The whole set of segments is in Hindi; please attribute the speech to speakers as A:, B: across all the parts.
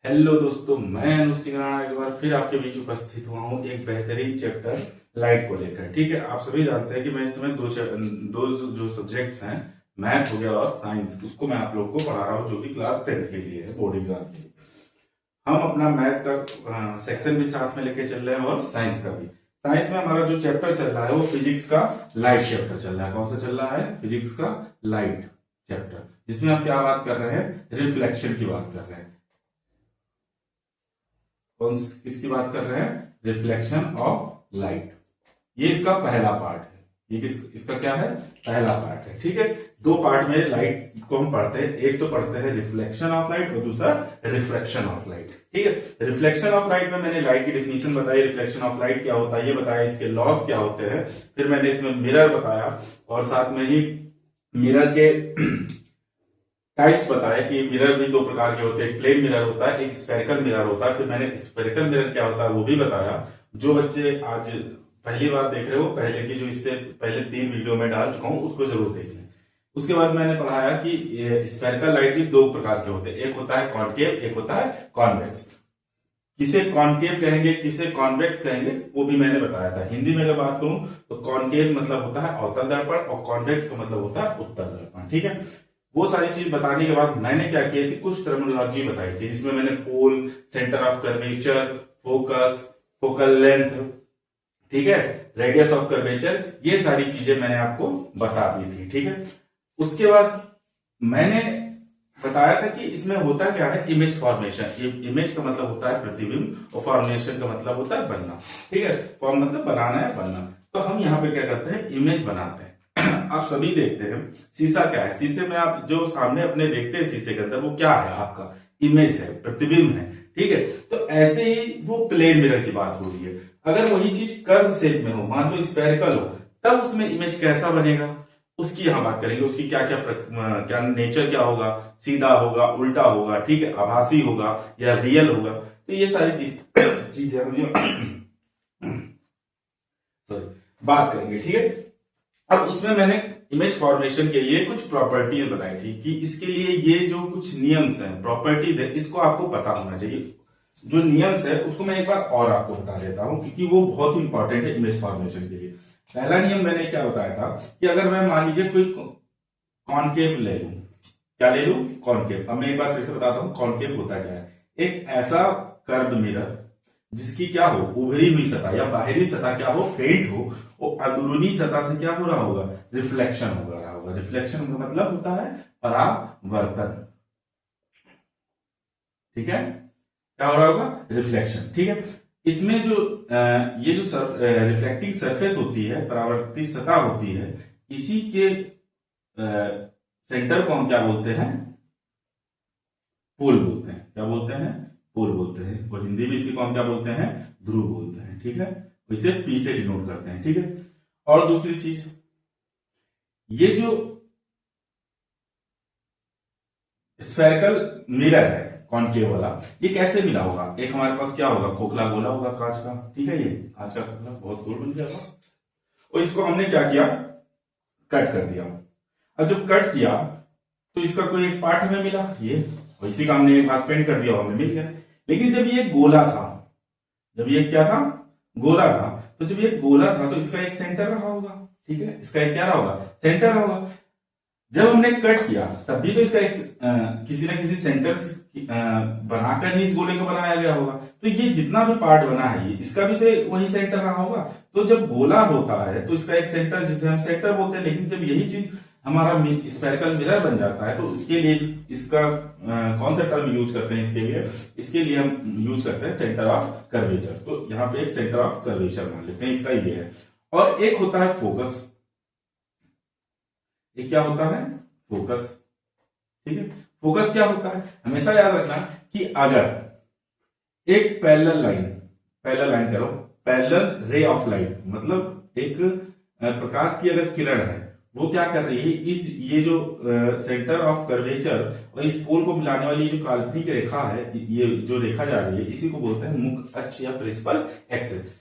A: हेलो दोस्तों, मैं अनुज सिंह राणा एक बार फिर आपके बीच उपस्थित हुआ हूँ एक बेहतरीन चैप्टर लाइट को लेकर। ठीक है, आप सभी जानते हैं कि मैं इस समय दो जो सब्जेक्ट्स हैं, मैथ हो गया और साइंस, उसको मैं आप लोग को पढ़ा रहा हूँ, जो कि क्लास 10th के लिए है, बोर्ड एग्जाम के लिए। हम अपना मैथ का सेक्शन भी साथ में लेके चल रहे हैं और साइंस का भी। साइंस में हमारा जो चैप्टर चल रहा है वो फिजिक्स का लाइट चैप्टर चल रहा है। कौन सा चल रहा है? फिजिक्स का लाइट चैप्टर, जिसमें हम क्या बात कर रहे हैं? रिफ्लेक्शन की बात कर रहे हैं। किसकी बात कर रहे हैं? Reflection of light. ये इसका पहला पार्ट है। ये इसका क्या है? पहला पार्ट है। ठीक है, दो पार्ट में लाइट को हम पढ़ते हैं। एक तो पढ़ते हैं रिफ्लेक्शन ऑफ लाइट और दूसरा रिफ्रैक्शन ऑफ लाइट। ठीक है, रिफ्लेक्शन ऑफ लाइट में मैंने लाइट की डेफिनेशन बताई, रिफ्लेक्शन ऑफ लाइट क्या होता है ये बताया, इसके लॉस क्या होते हैं, फिर मैंने इसमें मिरर बताया और साथ में ही मिरर के टाइप्स बताया कि मिरर भी दो प्रकार के होते हैं। एक प्लेन मिरर होता है, एक स्फेरिकल मिरर होता है। फिर मैंने स्फेरिकल मिरर क्या होता है वो भी बताया। जो बच्चे आज पहली बार देख रहे हो, पहले की जो इससे पहले 3 वीडियो में डाल चुका हूं, उसको जरूर देख लें। उसके बाद मैंने पढ़ाया कि स्फेरिकल लाइट भी दो प्रकार के होते हैं, एक होता है कॉनकेव, एक होता है कॉन्वेक्स। किसे कॉनकेव कहेंगे, किसे कॉन्वेक्स कहेंगे, वो भी मैंने बताया था। हिंदी में अगर बात करूं तो कॉनकेव मतलब होता है अवतल दर्पण और कॉन्वेक्स का मतलब होता है उत्तल दर्पण। ठीक है, वो सारी चीज बताने के बाद मैंने क्या किया थी, कुछ टर्मिनोलॉजी बताई थी, जिसमें मैंने pole, centre of curvature, focus, focal length, ठीक है, रेडियस ऑफ कर्वेचर, ये सारी चीजें मैंने आपको बता दी थी। ठीक है, उसके बाद मैंने बताया था कि इसमें होता क्या है, इमेज फॉर्मेशन। इमेज का मतलब होता है प्रतिबिंब और फॉर्मेशन का मतलब होता है बनना। ठीक है, फॉर्म मतलब बनाना है, बनना। तो हम यहाँ पे क्या करते हैं, इमेज बनाते हैं। आप सभी देखते हैं शीशा क्या है, शीशे में आप जो सामने अपने देखते हैं शीशे के अंदर, वो क्या है? आपका इमेज है, प्रतिबिंब है। ठीक है, तो ऐसे ही वो प्लेन मिरर की बात हो रही है। अगर वही चीज कर्व शेप में हो, मान लो स्फेरिकल हो, तब उसमें इमेज कैसा बनेगा उसकी यहां बात करेंगे। उसकी क्या क्या क्या नेचर क्या होगा, सीधा होगा, उल्टा होगा, ठीक है, आभासी होगा या रियल होगा। तो ये सारी चीजें हम सॉरी बात करेंगे। ठीक है, अब उसमें मैंने इमेज फॉर्मेशन के लिए कुछ प्रॉपर्टीज बताई थी कि इसके लिए ये जो कुछ नियम्स हैं, प्रॉपर्टीज है, इसको आपको पता होना चाहिए। जो नियम्स है उसको मैं एक बार और आपको बता देता हूं, क्योंकि वो बहुत ही इंपॉर्टेंट है इमेज फॉर्मेशन के लिए। पहला नियम मैंने क्या बताया था कि अगर मैं मान लीजिए कोई कॉनकेव ले लूं, क्या ले लूं? कॉनकेव। अब मैं एक बार फिर से बताता हूं कॉनकेव होता क्या है। एक ऐसा कर्व मिरर जिसकी क्या हो, उभरी हुई सतह या बाहरी सतह क्या हो, फेंट हो, वो अंदरूनी सतह से क्या हो रहा होगा, रिफ्लेक्शन हो रहा होगा। रिफ्लेक्शन का मतलब होता है परावर्तन। ठीक है, क्या हो रहा होगा? रिफ्लेक्शन। ठीक है, इसमें जो ये जो रिफ्लेक्टिंग सरफेस होती है, परावर्तित सतह होती है, इसी के सेंटर को हम क्या बोलते हैं? पोल बोलते हैं। क्या बोलते हैं? पोल बोलते हैं। और हिंदी में इसी को हम क्या बोलते हैं? ध्रुव बोलते हैं। ठीक है, इसे पी से डिनोट करते हैं। ठीक है, और दूसरी चीज, ये जो स्फेरिकल मिरर है कॉनकेव वाला, ये कैसे मिला होगा? एक हमारे पास क्या होगा, खोखला गोला होगा कांच का। ठीक है, ये कांच का खोखला बहुत गोल बन जाएगा और इसको हमने क्या किया, कट कर दिया। अब जब कट किया तो इसका कोई एक पार्ट हमें मिला, ये, और इसी का हमने एक भाग पेंट कर दिया, हमें मिल गया। लेकिन जब ये गोला था, जब ये क्या था, गोला था, तो जब ये गोला था तो इसका एक सेंटर रहा होगा। ठीक है, इसका एक क्या रहा होगा, सेंटर रहा होगा। जब हमने कट किया तब भी तो इसका एक किसी ना किसी सेंटर बनाकर ही इस गोले को बनाया गया होगा। तो ये जितना भी पार्ट बना है, ये इसका भी तो वही सेंटर रहा होगा। तो जब गोला होता है तो इसका एक सेंटर, जिसे हम सेंटर बोलते हैं, लेकिन जब यही चीज हमारा स्फेरिकल मिरर बन जाता है तो उसके लिए इसका कौन सा टर्म यूज करते हैं इसके लिए? इसके लिए हम यूज करते हैं सेंटर ऑफ कर्वेचर। तो यहाँ पे एक सेंटर ऑफ कर्वेचर मान लेते हैं, इसका ये है। और एक होता है फोकस। एक क्या होता है? फोकस। ठीक है, फोकस क्या होता है, हमेशा याद रखना कि अगर एक पैरेलल लाइन करो, पैरेलल रे ऑफ लाइट, मतलब एक प्रकाश की अगर किरण है, वो क्या कर रही है, ये जो सेंटर ऑफ कर्वेचर और इस पोल को मिलाने वाली जो काल्पनिक रेखा है, ये जो रेखा जा रही है, इसी को बोलते हैं मुख अक्ष या प्रिंसिपल एक्सिस।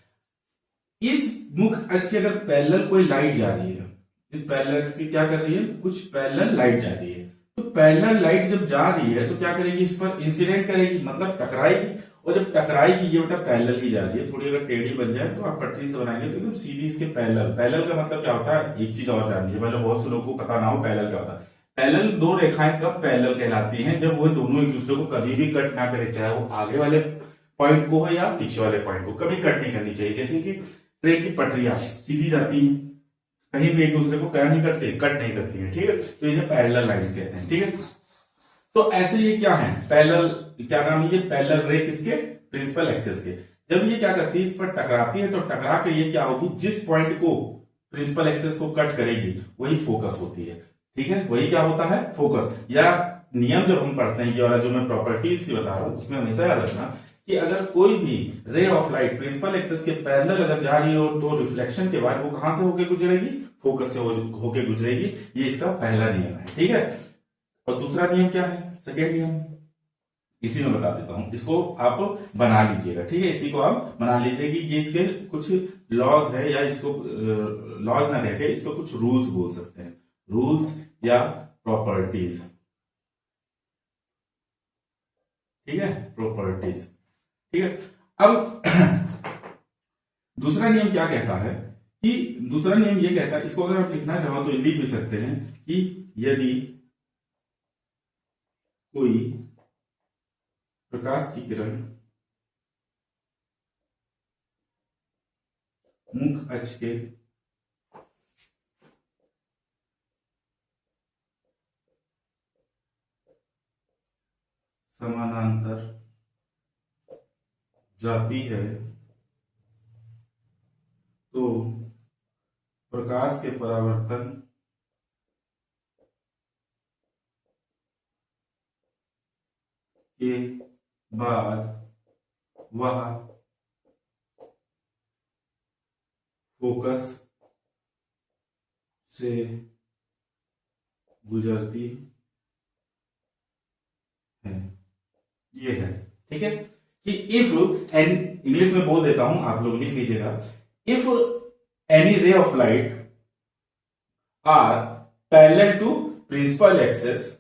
A: इस मुख अक्ष की अगर पैरेलल कोई लाइट जा रही है, इस पैरेलल एक्सिस की क्या कर रही है, कुछ पैरेलल लाइट जा रही है, तो पैरेलल लाइट जब जा रही है तो क्या करेगी, इस पर इंसिडेंट करेगी, मतलब टकराएगी। और जब टकराएगी, ये बेटा पैरेलल ही जा रही है, थोड़ी अगर टेढ़ी बन जाए तो आप पटरी से बनाएंगे तो एकदम सीधी इसके पैरेलल। पैरेलल का मतलब क्या होता है, एक चीज और जान लीजिए, मतलब बहुत से लोगों को पता ना हो पैरेलल क्या होता है। पैरेलल दो रेखाएं कब पैरेलल कहलाती हैं, जब वो दोनों एक दूसरे को कभी भी कट ना करे, चाहे वो आगे वाले पॉइंट को हो या पीछे वाले पॉइंट को, कभी कट नहीं करनी चाहिए। जैसे कि ट्रेन की पटरियां सीधी जाती हैं, कहीं भी एक दूसरे को क्या नहीं करते, कट नहीं करती है, ठीक है। तो इन्हें पैरेलल लाइंस कहते हैं, ठीक है। तो ऐसे ये क्या है, पैरेलल, क्या नाम है ये, पैरेलल रे किसके, प्रिंसिपल एक्सिस के। जब ये क्या करती है, इस पर टकराती है, तो टकरा के ये क्या होगी, जिस पॉइंट को प्रिंसिपल एक्सिस को कट करेगी वही फोकस होती है, ठीक है। वही क्या होता है, फोकस। या नियम जब हम पढ़ते हैं, ये वाला जो मैं प्रॉपर्टीज की बता रहा हूं, उसमें हमेशा याद रखना कि अगर कोई भी ray of light principal axis के पैरेलल अगर जा रही हो तो रिफ्लेक्शन के बाद वो कहां से होके गुजरेगी, फोकस से होके गुजरेगी। ये इसका पहला नियम है, ठीक है। और दूसरा नियम क्या है, सेकेंड नियम, इसी में बता देता हूं, इसको आप बना लीजिएगा, ठीक है। इसी को आप बना लीजिए कि ये इसके कुछ लॉज है, या इसको लॉज ना कहकर इसको कुछ रूल्स बोल सकते हैं, रूल्स या प्रॉपर्टीज, ठीक है, प्रॉपर्टीज, ठीक है। अब दूसरा नियम क्या कहता है कि, दूसरा नियम ये कहता है, इसको अगर आप लिखना चाहो तो लिख भी सकते हैं कि यदि कोई प्रकाश की किरण मुख्य अक्ष के समानांतर जाती है तो प्रकाश के परावर्तन के बाद वह फोकस से गुजरती है। ये है, ठीक है, कि इफ एंड इंग्लिश में बोल देता हूं, आप लोग लिख लीजिएगा, if any ray of light are parallel to principal axis,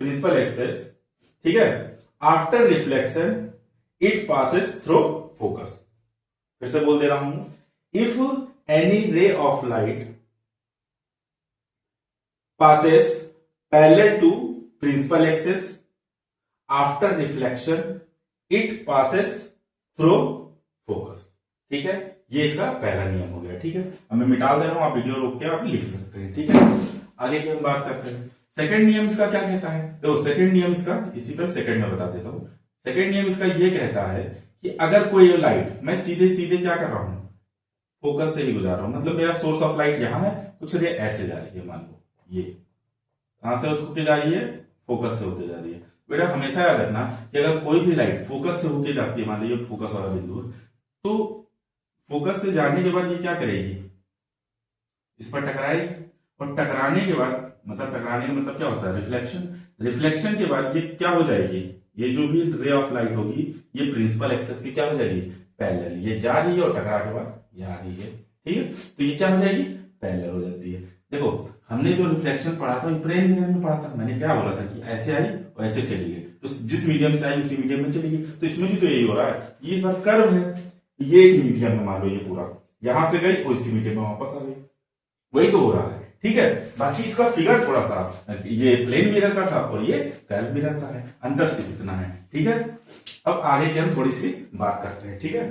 A: principal axis, ठीक है, after reflection it passes through focus. फिर से बोल दे रहा हूं, if any ray of light passes parallel to principal axis after reflection it passes through focus, ठीक है। ये इसका पहला नियम हो गया, ठीक है। अब मैं मिटा दे रहा हूं, आप वीडियो रोक के आप लिख सकते हैं, ठीक है। आगे की हम बात करते हैं, सेकंड नियम इसका क्या कहता है। तो सेकंड नियम इसका, इसी पर सेकंड में बता देता हूं। सेकंड नियम इसका ये कहता है कि अगर कोई लाइट, मैं सीधे सीधे क्या कर रहा हूं, फोकस से ही गुजार रहा हूं, मतलब मेरा सोर्स ऑफ लाइट यहां है, कुछ रे ऐसे जा रही है, मान लो ये कहां से होके जा रही है, फोकस से होके जा रही है। बेटा हमेशा याद रखना कि अगर कोई भी लाइट फोकस से होके जाती है, मान लीजिए फोकस वाला बिंदु है, तो फोकस से जाने के बाद ये क्या करेगी, इस पर टकराएगी, और टकराने के बाद, मतलब टकराने का मतलब क्या होता है, रिफ्लेक्शन। रिफ्लेक्शन के बाद ये क्या हो जाएगी, ये जो भी रे ऑफ लाइट होगी ये प्रिंसिपल एक्सिस की क्या हो जाएगी, पैरेलल। ये जा रही है और टकरा के बाद ये आ रही है, ठीक है। तो ये क्या हो जाएगी, पैरेलल हो जाती है। देखो हमने जो रिफ्लेक्शन पढ़ा था प्लेन मीडियम में पढ़ा था, मैंने क्या बोला था कि ऐसे आई और ऐसे चली गई, तो जिस मीडियम से आई उसी मीडियम में चली गई। तो इसमें भी तो यही हो रहा है, ये इस बार कर्व है, ये एक मीडियम में मान लो ये पूरा यहां से गई और इसी मीडियम में वापस आ गई, वही तो हो रहा है, ठीक है। बाकी इसका फिगर थोड़ा सा, ये प्लेन मिरर का था और ये कर्व मिरर का है, अंतर सिर्फ इतना है, ठीक है। अब आगे की हम थोड़ी सी बात करते हैं, ठीक है।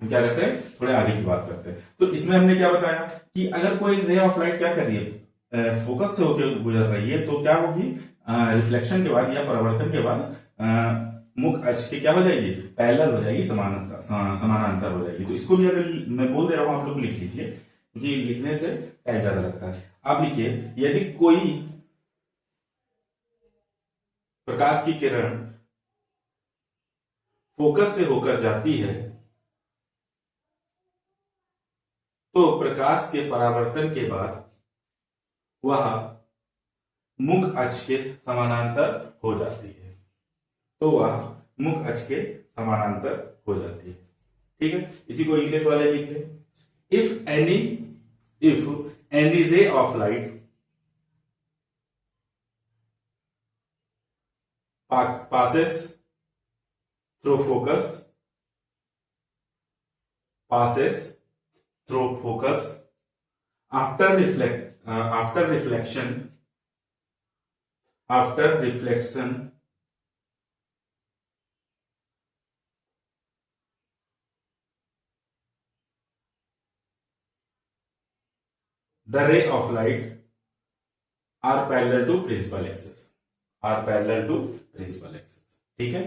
A: हम क्या करते हैं, थोड़े आगे की बात करते हैं। तो इसमें हमने क्या बताया कि अगर कोई रे ऑफ लाइट क्या कर रही है, फोकस से होकर गुजर रही है, तो क्या होगी, रिफ्लेक्शन के बाद या परावर्तन के बाद मुख्य अक्ष की क्या हो जाएगी, पैरेलल हो जाएगी, समानांतर हो जाएगी। तो इसको भी अगर मैं बोल दे रहा हूं, आप लोग लिख लीजिए, क्योंकि लिखने से टाइम ज्यादा लगता है। आप लिखिए, यदि कोई प्रकाश की किरण फोकस से होकर जाती है तो प्रकाश के परावर्तन के बाद वह मुख्य अक्ष के समानांतर हो जाती है, तो वह मुख्य अक्ष के समानांतर हो जाती है, ठीक है। इसी को इंग्लिश वाले लिख ले, if any ray of light passes through focus after reflection the ray of light are parallel to principal axis। ठीक है,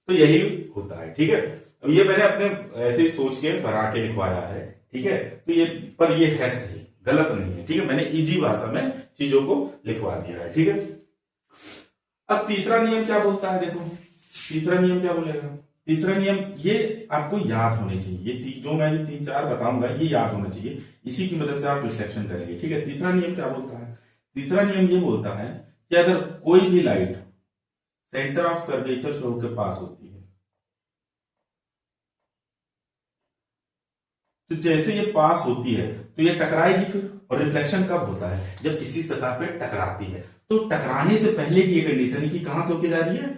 A: तो यही होता है। ठीक है, अब ये मैंने अपने ऐसे ही सोच के बना के लिखवाया है। ठीक है, तो ये पर ये है सही, गलत नहीं है। ठीक है, मैंने इजी भाषा में चीजों को लिखवा दिया है। ठीक है, अब तीसरा नियम क्या बोलता है, देखो तीसरा नियम क्या बोलेगा। तीसरा नियम ये आपको याद होने चाहिए, जो मैं 3-4 बताऊंगा ये याद होना चाहिए, इसी की मदद से आप रिफ्लेक्शन करेंगे। ठीक है, तीसरा नियम क्या बोलता है। तीसरा नियम ये बोलता है कि अगर कोई भी लाइट सेंटर ऑफ कर्वेचर से होकर पास होती है, तो जैसे ये पास होती है तो ये टकराएगी फिर। और रिफ्लेक्शन कब होता है, जब किसी सतह पे टकराती है। तो टकराने से पहले की ये कंडीशन है कि कहां से होके जा रही है,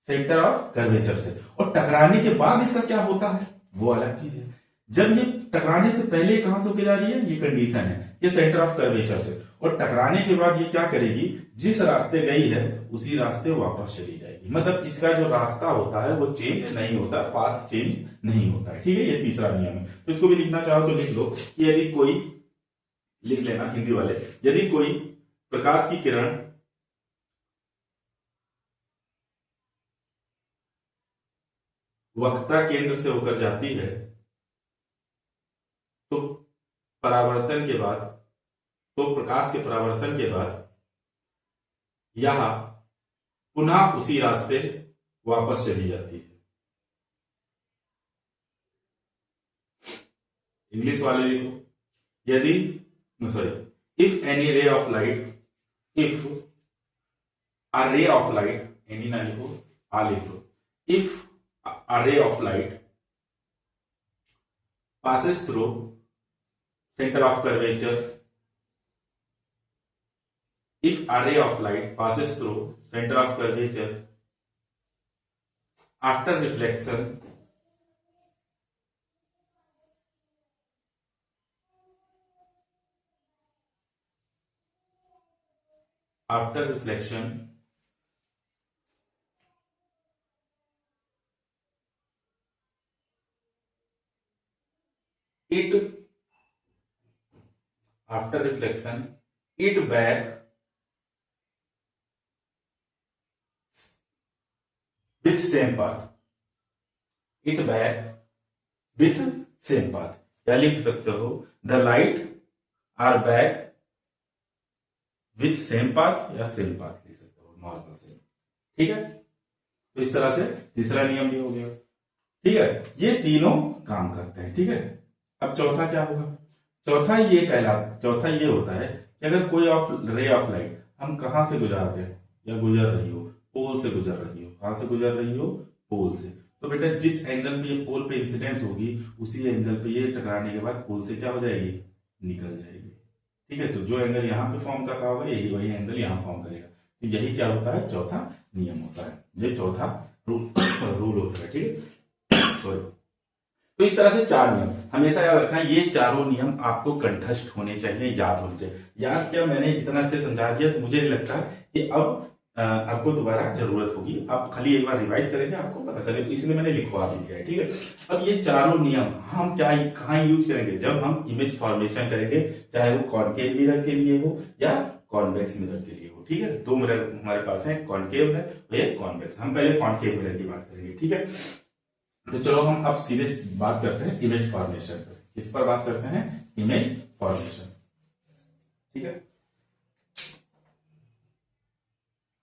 A: सेंटर ऑफ कर्वेचर से। और टकराने के बाद इसका क्या होता है वो अलग चीज है। जब ये टकराने से पहले कहां से होके जा रही है, ये कंडीशन है, ये सेंटर ऑफ कर्वेचर से। और टकराने के बाद ये क्या करेगी, जिस रास्ते गई है उसी रास्ते वापस चली जाएगी। मतलब इसका जो रास्ता होता है वो चेंज नहीं होता, पाथ चेंज नहीं होता है। ठीक है, ये तीसरा नियम है। तो इसको भी लिखना चाहो तो लिख लो कि यदि कोई, लिख लेना हिंदी वाले, यदि कोई प्रकाश की किरण वक्रता केंद्र से होकर जाती है तो परावर्तन के बाद, तो प्रकाश के परावर्तन के बाद यह पुनः उसी रास्ते वापस चली जाती है। इंग्लिश वाले लिखो, यदि if any ray of light, if a रे ऑफ लाइट, एनी ना लिखो आ लिख लो, इफ अ रे of light passes through center of curvature, if a ray of light passes through center of curvature after reflection it after reflection it back with same path, it back with same path। या लिख सकते हो the light are back with same path, या सेम पाथ लिख सकते हो, नॉर्मल से। ठीक है, तो इस तरह से तीसरा नियम भी हो गया। ठीक है, ये तीनों काम करते हैं। ठीक है, अब चौथा क्या होगा। चौथा ये होता है कि अगर कोई रे ऑफ लाइट हम कहां से गुजारते हैं, या गुजर रही हो, पोल से गुजर रही हो। कहां से गुजर रही हो, पोल से। तो बेटा जिस एंगल पे ये पोल पे इंसिडेंस होगी उसी एंगल पे ये टकराने के बाद पोल से क्या हो जाएगी, निकल जाएगी। ठीक है, तो जो एंगल यहां पे फॉर्म कर रहा होगा यही वही एंगल यहां फॉर्म करेगा। तो यही क्या होता है, चौथा नियम होता है, ये चौथा रूल होता है। ठीक है, सॉरी। तो इस तरह से 4 नियम हमेशा याद रखना। ये चारों नियम आपको कंठस्थ होने चाहिए, याद होने चाहिए। याद क्या, मैंने इतना अच्छे समझा दिया तो मुझे नहीं लगता कि अब आपको दोबारा जरूरत होगी। आप खाली एक बार रिवाइज करेंगे आपको पता चले, इसलिए मैंने लिखवा भी दिया है। ठीक है, अब ये चारों नियम हम कहाँ यूज करेंगे, जब हम इमेज फॉर्मेशन करेंगे, चाहे वो कॉनकेव मिरर के लिए हो या कॉन्वेक्स मिरर के लिए हो। ठीक है, 2 मिरर हमारे पास है, कॉनकेव है और ये कॉन्वेक्स। हम पहले कॉनकेव मिरर की बात करेंगे। ठीक है, तो चलो हम अब सीधे बात करते हैं इमेज फॉर्मेशन पर। किस पर बात करते हैं, इमेज फॉर्मेशन। ठीक है,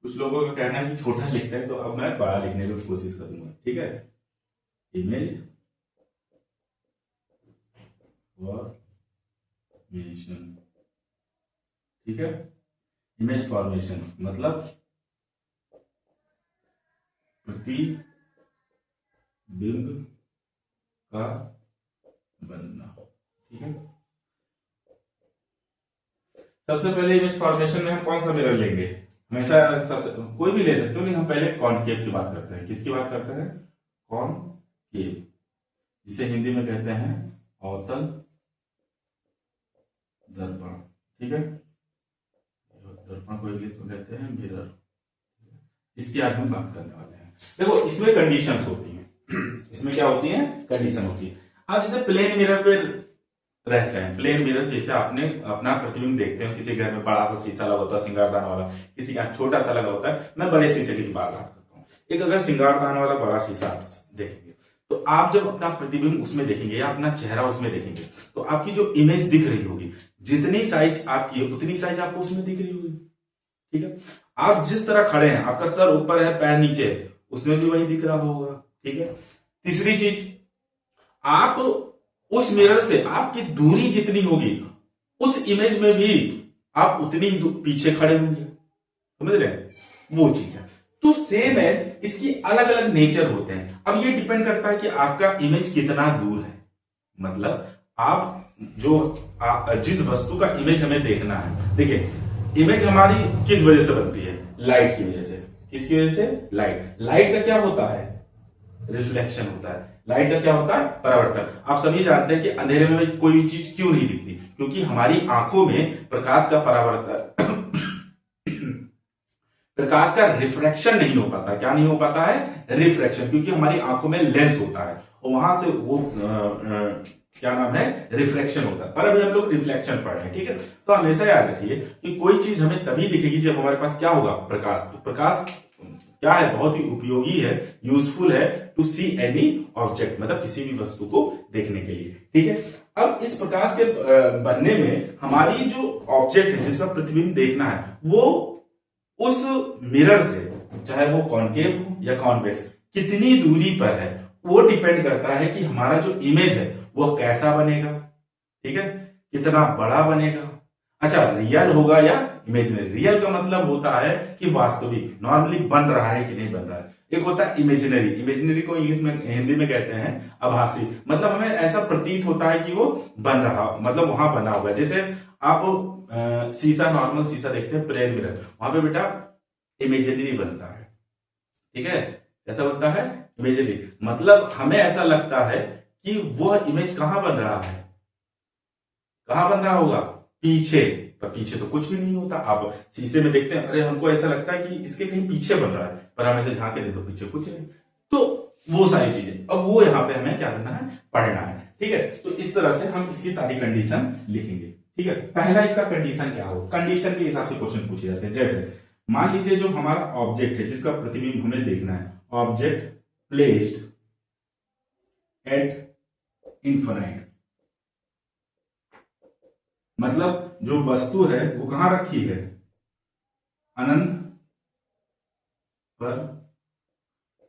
A: कुछ लोगों का कहना है कि छोटा लिखते हैं, तो अब मैं बड़ा लिखने की कोशिश करूंगा। ठीक है, इमेज फॉर्मेशन। ठीक है, इमेज फॉर्मेशन मतलब प्रतिबिंब का बनना। ठीक है, सबसे पहले इमेज फॉर्मेशन में हम कौन सा मिरर लेंगे? हमेशा सबसे कोई भी ले सकते हो, लेकिन हम पहले कॉनकेव की बात करते हैं। किसकी बात करते हैं? कॉनकेव, जिसे हिंदी में कहते हैं अवतल दर्पण। ठीक है, दर्पण को इंग्लिश में कहते हैं मिरर। इसकी आज हम बात करने वाले हैं। देखो, इसमें कंडीशंस होती हैं। इसमें क्या होती है? कंडीशन होती है। आप जैसे प्लेन मिरर पे रहते हैं, प्लेन मिरर जैसे आपने अपना प्रतिबिंब देखते हैं, किसी घर में बड़ा सा शीशा लगा होता है सिंगारदान वाला, किसी का छोटा सा लगा होता है। मैं बड़े शीशे की बात करता हूँ। एक अगर सिंगारदान वाला बड़ा शीशा देखेंगे, तो आप जब अपना प्रतिबिंब उसमें देखेंगे या अपना चेहरा उसमें देखेंगे, तो आपकी जो इमेज दिख रही होगी, जितनी साइज आपकी है उतनी साइज आपको उसमें दिख रही होगी। ठीक है, आप जिस तरह खड़े हैं, आपका सर ऊपर है पैर नीचे है, उसमें भी वही दिख रहा होगा। ठीक है, तीसरी चीज, आप उस मिरर से आपकी दूरी जितनी होगी, उस इमेज में भी आप उतनी ही पीछे खड़े होंगे। समझ रहे हैं? वो चीज है। तो सेम है, इसकी अलग अलग नेचर होते हैं। अब ये डिपेंड करता है कि आपका इमेज कितना दूर है। मतलब आप जिस वस्तु का इमेज हमें देखना है, देखिए इमेज हमारी किस वजह से बनती है? लाइट की वजह से। किसकी वजह से? लाइट। लाइट का क्या होता है? रिफ्लेक्शन होता है। लाइट का क्या होता है? परावर्तन। आप सभी जानते हैं कि अंधेरे में कोई चीज क्यों नहीं दिखती? क्योंकि हमारी आंखों में प्रकाश का परावर्तन प्रकाश का रिफ्रैक्शन नहीं हो पाता। क्या नहीं हो पाता है? रिफ्रैक्शन। क्योंकि हमारी आंखों में लेंस होता है और वहां से वो क्या नाम है? रिफ्लेक्शन होता है। पर अभी हम लोग रिफ्लेक्शन पढ़ रहे हैं। ठीक है, तो हमेशा याद रखिए कि कोई चीज हमें तभी दिखेगी जब हमारे पास क्या होगा? प्रकाश। तो प्रकाश क्या है? बहुत ही उपयोगी है, यूजफुल है टू सी एनी ऑब्जेक्ट, मतलब किसी भी वस्तु को देखने के लिए। ठीक है, अब इस प्रकाश के बनने में हमारी जो ऑब्जेक्ट है, जिसका प्रतिबिंब देखना है, वो उस मिरर से, चाहे वो कॉनकेव हो या कॉन्वेक्स, कितनी दूरी पर है, वो डिपेंड करता है कि हमारा जो इमेज है वो कैसा बनेगा। ठीक है, कितना बड़ा बनेगा। अच्छा, रियल होगा या इमेजिनरी? रियल का मतलब होता है कि वास्तविक, नॉर्मली बन रहा है कि नहीं बन रहा है। एक होता है इमेजिनरी। इमेजिनरी को इंग्लिश में, हिंदी में कहते हैं आभासी। मतलब हमें ऐसा प्रतीत होता है कि वो बन रहा, मतलब वहां बना हुआ है। जैसे आप शीशा, नॉर्मल शीशा देखते हैं, प्लेन मिरर, वहां पे बेटा इमेजिनरी बनता है। ठीक है, कैसा बनता है? इमेजिनरी। मतलब हमें ऐसा लगता है कि वह इमेज कहां बन रहा है? कहां बन रहा होगा? पीछे। पर पीछे तो कुछ भी नहीं होता। आप शीशे में देखते हैं, अरे हमको ऐसा लगता है कि इसके कहीं पीछे बन रहा है, पर हम ऐसे झांके दे तो पीछे कुछ नहीं। तो वो सारी चीजें, अब वो यहाँ पे हमें क्या करना है? पढ़ना है। ठीक है, तो इस तरह से हम इसकी सारी कंडीशन लिखेंगे। ठीक है, पहला इसका कंडीशन क्या हो? कंडीशन के हिसाब से क्वेश्चन पूछे जाते हैं। जैसे मान लीजिए जो हमारा ऑब्जेक्ट है, जिसका प्रतिबिंब हमें देखना है, ऑब्जेक्ट प्लेस्ड एट इनफाइनाइट, मतलब जो वस्तु है वो कहां रखी है? अनंत पर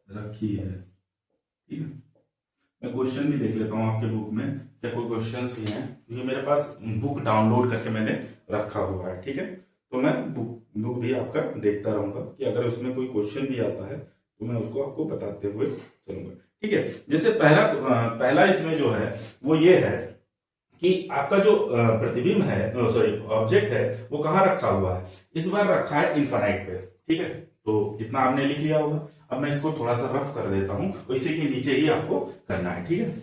A: रखी है। ठीक है, मैं क्वेश्चन भी देख लेता हूं आपके बुक में, क्या कोई क्वेश्चंस भी हैं? ये मेरे पास बुक डाउनलोड करके मैंने रखा हुआ है। ठीक है, तो मैं बुक भी आपका देखता रहूंगा कि अगर उसमें कोई क्वेश्चन भी आता है तो मैं उसको आपको बताते हुए चलूंगा। ठीक है, जैसे पहला इसमें जो है वो ये है कि आपका जो प्रतिबिंब है, सॉरी ऑब्जेक्ट है, वो कहां रखा हुआ है? इस बार रखा है इनफाइनाइट पे। ठीक है, तो इतना आपने लिख लिया होगा। अब मैं इसको थोड़ा सा रफ कर देता हूं, तो इसी के नीचे ही आपको करना है। ठीक है,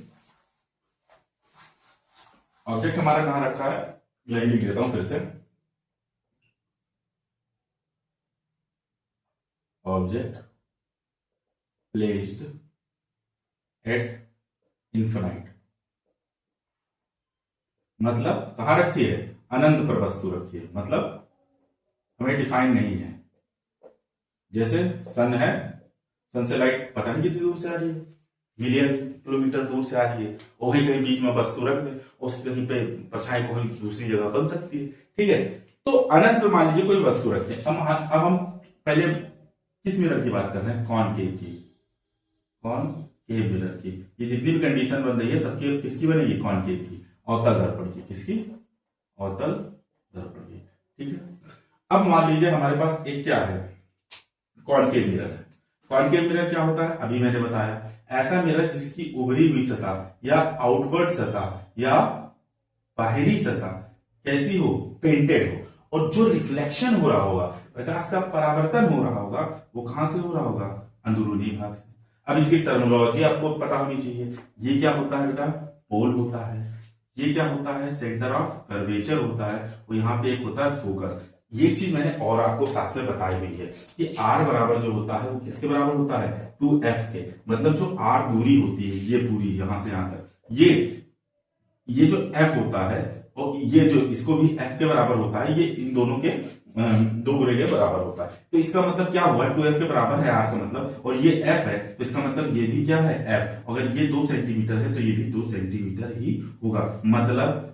A: ऑब्जेक्ट हमारा कहां रखा है? यही लिख देता हूं फिर से। ऑब्जेक्ट प्लेस्ड एट इनफाइनाइट, मतलब कहां रखी है? अनंत पर वस्तु रखी है। मतलब हमें डिफाइन नहीं है। जैसे सन है, सन से लाइट पता नहीं कितनी दूर से आ रही है, मिलियन किलोमीटर दूर से आ रही है, वहीं कहीं बीच में वस्तु रख दे, उसकी कहीं पे परछाई कहीं दूसरी जगह बन सकती है। ठीक है, तो अनंत पे मान लीजिए कोई वस्तु रखते हैं। अब हम पहले किस मिरर की बात कर रहे हैं? कॉनकेव की। कॉनकेव मिरर की। ये जितनी भी कंडीशन बन रही है सबकी किसकी बनेगी? कॉनकेव की, अवतल दर्पण की। किसकी? अवतल दर्पण की। ठीक है, अब मान लीजिए हमारे पास एक क्या है? कॉनकेव मिरर है। कॉनकेव मिरर क्या होता है? अभी मैंने बताया, ऐसा मिरर जिसकी उभरी हुई सतह या आउटवर्ड सतह या बाहरी सतह कैसी हो, पेंटेड हो, और जो रिफ्लेक्शन हो रहा होगा, प्रकाश का परावर्तन हो रहा होगा, वो कहां से हो रहा होगा, अंदरूनी भाग से। अब इसकी टर्मिनोलॉजी आपको पता होनी चाहिए। ये क्या होता है बेटा, पोल होता है। ये क्या होता है, सेंटर ऑफ कर्वेचर होता है। और यहाँ पे एक होता है फोकस। ये चीज मैंने और आपको साथ में बताई हुई है कि R बराबर जो होता है वो किसके बराबर होता है, 2F के। मतलब जो R दूरी होती है, ये पूरी यहां से यहां तक, ये जो F होता है, और ये जो इसको भी F के बराबर होता है, ये इन दोनों के दो गुणे के बराबर होता है। तो इसका मतलब क्या हुआ, 2F के बराबर है R का मतलब, और ये F है, तो इसका मतलब ये भी क्या है, F। अगर ये 2 सेंटीमीटर है तो ये भी 2 सेंटीमीटर ही होगा। मतलब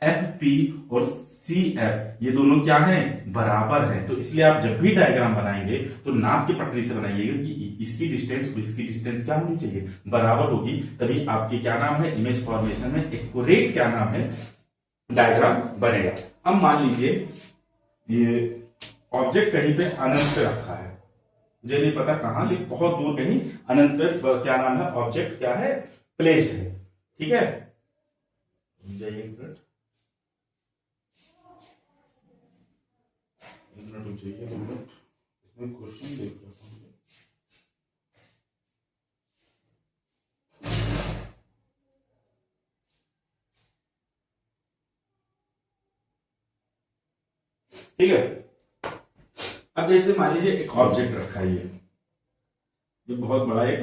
A: FP और CF ये दोनों क्या है, बराबर है। तो इसलिए आप जब भी डायग्राम बनाएंगे तो नाप की पटरी से बनाइएगा कि इसकी डिस्टेंस इसकी डिस्टेंस क्या होनी चाहिए, बराबर होगी। तभी आपके क्या नाम है, इमेज फॉर्मेशन में एक्यूरेट क्या नाम है, डायग्राम बनेगा। अब मान लीजिए ये ऑब्जेक्ट कहीं पे अनंत पे रखा है, मुझे नहीं पता कहां, लेकिन बहुत दूर कहीं अनंत पे क्या नाम है, ऑब्जेक्ट क्या है, प्लेस्ड है। ठीक है, जाइए एक मिनट रुक जाइए, 2 मिनट, इसमें क्वेश्चन देख लेता हूं। ठीक है, अब जैसे मान लीजिए एक ऑब्जेक्ट रखा है, ये बहुत बड़ा एक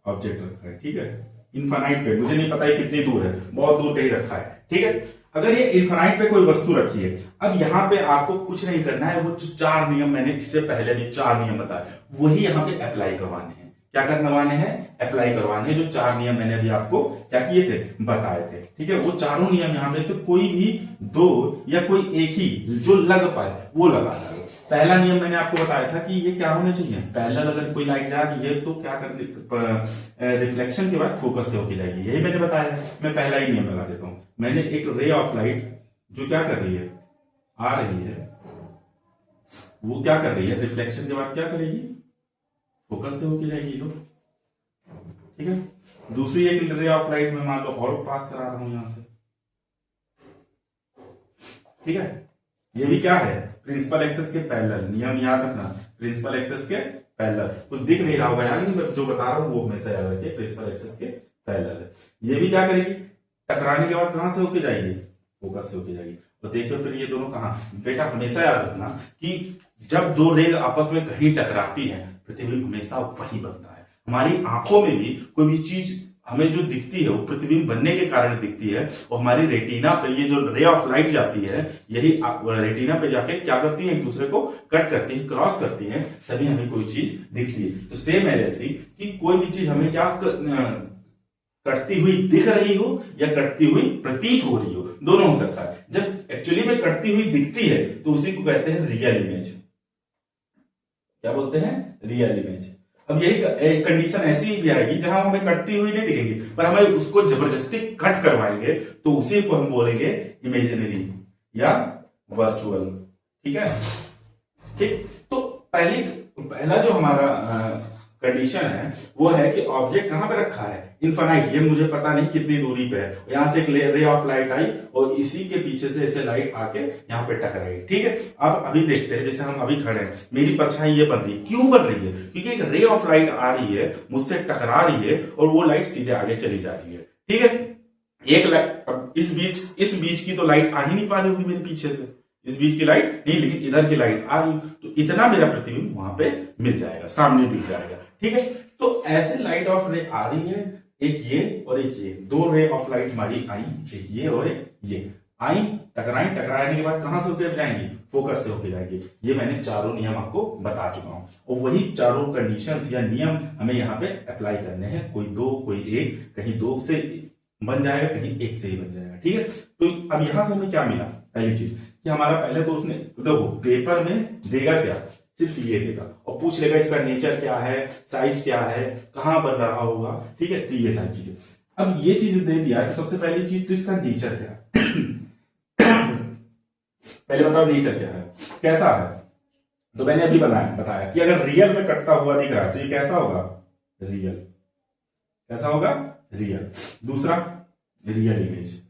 A: ऑब्जेक्ट रखा है। ठीक है, इनफाइनाइट पे, मुझे नहीं पता है कितनी दूर है, बहुत दूर कहीं रखा है। ठीक है, अगर ये इनफाइनाइट पे कोई वस्तु रखी है, अब यहां पे आपको कुछ नहीं करना है, वो जो 4 नियम मैंने इससे पहले भी 4 नियम बताए, वही यहां पे अप्लाई करवाने हैं। क्या करवाने हैं, अप्लाई करवाने हैं। जो 4 नियम मैंने अभी आपको क्या किए थे, बताए थे। ठीक है, वो चारों नियम यहां पे से कोई भी 2 या कोई एक ही जो लग पाए वो लगाना है। पहला नियम मैंने आपको बताया था कि ये क्या होना चाहिए, पैरेलल अगर कोई लाइट जा रही है तो क्या करने, रिफ्लेक्शन के बाद फोकस से होके जाएगी, यही मैंने बताया है। मैं पहला ही नियम लगा देता हूं। मैंने एक रे ऑफ लाइट जो क्या कर रही है, आ रही है, वो क्या कर रही है, रिफ्लेक्शन के बाद क्या करेगी, फोकस से होके जाएगी लोग। ठीक है, दूसरी एक रे ऑफ लाइट में मान लो और पास करा रहा हूं यहां से। ठीक है, ये भी क्या है, प्रिंसिपल एक्सेस के पैरेलल। नियम याद रखना, प्रिंसिपल एक्सेस के पैरेलल। कुछ दिख नहीं रहा होगा यार, लेकिन जो बता रहा हूं वो हमेशा याद रखिए, प्रिंसिपल एक्सेस के पैरेलल है। ये भी क्या करेगी, टकराने के बाद कहां से होके जाएगी, फोकस से होके जाएगी। तो देखो फिर ये दोनों कहां, बेटा हमेशा याद रखना कि जब 2 रेज आपस में कहीं टकराती है, प्रतिबिंब हमेशा वही बनता है। हमारी आंखों में भी कोई भी चीज हमें जो दिखती है वो प्रतिबिंब बनने के कारण दिखती है, और हमारी रेटिना पे ये जो रे ऑफ लाइट जाती है, यही रेटिना पे जाके क्या करती है, एक दूसरे को कट करती है, क्रॉस करती है, तभी हमें कोई चीज दिखती है। तो सेम है ऐसी कि कोई भी चीज हमें क्या कटती हुई दिख रही हो या कटती हुई प्रतीत हो रही हो, दोनों हो सकता है। जब एक्चुअली में कटती हुई दिखती है तो उसी को कहते हैं रियल इमेज। क्या बोलते हैं, रियल इमेज। अब यही कंडीशन ऐसी भी आएगी जहां हमें कटती हुई नहीं दिखेगी, पर हमें उसको जबरदस्ती कट करवाएंगे तो उसी को हम बोलेंगे इमेजिनरी या वर्चुअल। ठीक है, ठीक। तो पहला जो हमारा कंडीशन है वो है कि ऑब्जेक्ट कहां पे रखा है, इनफाइनाइट, ये मुझे पता नहीं कितनी दूरी पे है, यहां से एक रे ऑफ लाइट आई और इसी के पीछे से ऐसे लाइट आके यहां पे टकराई। ठीक है, अब अभी देखते हैं, जैसे हम अभी खड़े हैं, मेरी परछाई ये बन रही है, क्यों बन रही है, क्योंकि एक रे ऑफ लाइट आ रही है, मुझसे टकरा रही है और वो लाइट सीधे आगे चली जा रही है। ठीक है, एक लाइट, अब इस बीच की तो लाइट आ ही नहीं पा रही होगी मेरे पीछे से, इस बीच की लाइट नहीं, लेकिन इधर की लाइट आ रही, तो इतना मेरा प्रतिबिंब वहां पे मिल जाएगा, सामने दिख जाएगा। ठीक है, तो ऐसे लाइट ऑफ रे आ रही है, एक ये और एक ये, 2 रे ऑफ लाइट हमारी आई, एक ये और एक ये आई, टकराने के बाद कहां से होकर जाएंगी, फोकस से होकर जाएंगी। ये मैंने चारों नियम आपको बता चुका हूं, और वही चारों कंडीशंस या नियम हमें यहाँ पे अप्लाई करने हैं। कोई 2 कोई 1, कहीं 2 से बन जाएगा, कहीं 1 से ही बन जाएगा। ठीक है, तो अब यहां से हमें क्या मिला, पहली चीज कि हमारा पहले तो उसने देखो पेपर में देगा क्या, सिर्फ ये देगा और पूछ लेगा इसका नेचर क्या है, साइज क्या है, कहां बन रहा होगा। ठीक है, तो ये सारी चीजें, अब ये चीज दे दिया, तो सबसे पहली चीज तो इसका नेचर क्या है पहले बताओ नेचर क्या है, कैसा है। तो मैंने अभी बताया कि अगर रियल में कटता हुआ दिख रहा है तो ये कैसा होगा, रियल। कैसा होगा, रियल। दूसरा रियल इमेज,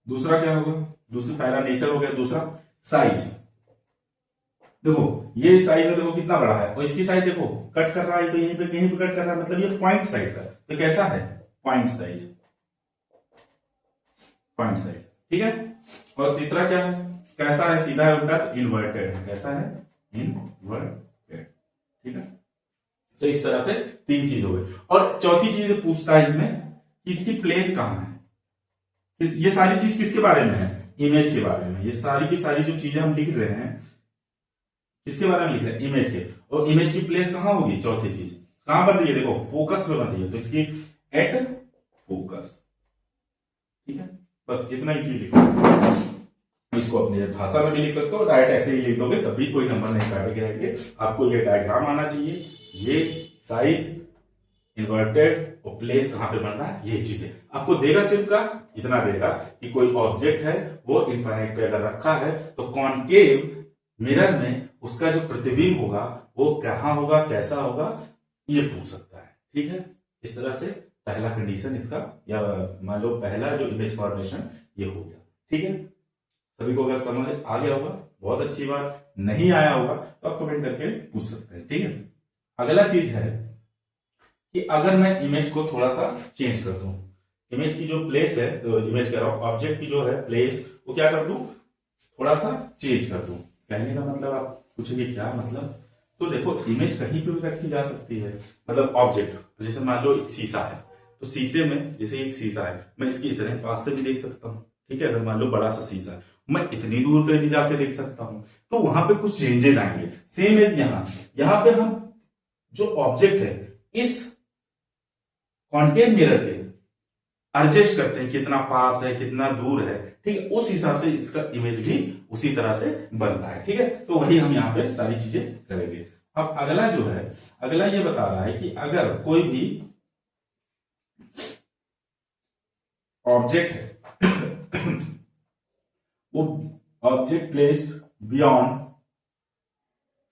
A: दूसरा क्या होगा, दूसरा पहला नेचर हो गया, दूसरा साइज। देखो ये साइज में देखो कितना बड़ा है, और इसकी साइज देखो कट कर रहा है तो यहीं पे कहीं पे कट कर रहा है, मतलब ये पॉइंट साइज का, तो कैसा है पॉइंट साइज, पॉइंट साइज, ठीक है। और तीसरा क्या है, कैसा है, सीधा है उल्टा, तो इन्वर्टेड है, कैसा है इन्वर्टेड, ठीक है। तो इस तरह से 3 चीज हो गई। और चौथी चीज पूछता है इसमें कि इसकी प्लेस कहां है, ये सारी चीज किसके बारे में है, इमेज के बारे में। ये सारी की सारी जो चीजें हम लिख रहे हैं किसके बारे में लिख रहे हैं, इमेज के। और इमेज की प्लेस कहां होगी, चौथी चीज कहां बन रही है, देखो फोकस पे बन रही है, तो इसकी एट फोकस, ठीक है। बस इतना ही चीज लिखो। इसको अपनी भाषा में भी लिख सकते हो, डायरेक्ट ऐसे ही लिख दोगे तब भी कोई नंबर नहीं काटे जाएंगे। आपको ये डायग्राम आना चाहिए, ये साइज, इन्वर्टेड और प्लेस कहां पे बन रहा है, ये चीजें आपको देगा। सिर्फ का इतना देगा कि कोई ऑब्जेक्ट है वो इनफाइनाइट पे अगर रखा है तो कॉनकेव मिरर में उसका जो प्रतिबिंब होगा वो कहां होगा, कैसा होगा, ये पूछ सकता है, ठीक है। इस तरह से पहला कंडीशन इसका, या मान लो पहला जो इमेज फॉर्मेशन ये हो गया, ठीक है। सभी को अगर समझ आ गया होगा बहुत अच्छी बात, नहीं आया होगा तो आप कमेंट करके पूछ सकते हैं, ठीक है। अगला चीज है कि अगर मैं इमेज को थोड़ा सा चेंज कर दूं, इमेज की जो प्लेस है, तो इमेज कह रहा हूं ऑब्जेक्ट की जो है प्लेस, वो क्या कर दूं, थोड़ा सा चेंज कर दूं। कहने का मतलब आप पूछेंगे क्या मतलब, तो देखो इमेज कहीं पे भी रखी जा सकती है, मतलब ऑब्जेक्ट जैसे मान लो एक शीशा है, तो शीशे में जैसे एक शीशा है, मैं इसकी इतने पास से भी देख सकता हूँ, ठीक है। अगर मान लो बड़ा सा शीशा है, मैं इतनी दूर पे भी जाके देख सकता हूं, तो वहां पे कुछ चेंजेस आएंगे। सेम एज यहां पे हम जो ऑब्जेक्ट है इस कॉन्केव मिरर के एडजस्ट करते हैं, कितना पास है कितना दूर है, ठीक है। उस हिसाब से इसका इमेज भी उसी तरह से बनता है, ठीक है। तो वही हम यहाँ पे सारी चीजें करेंगे। अब अगला जो है, अगला ये बता रहा है कि अगर कोई भी ऑब्जेक्ट है वो object placed beyond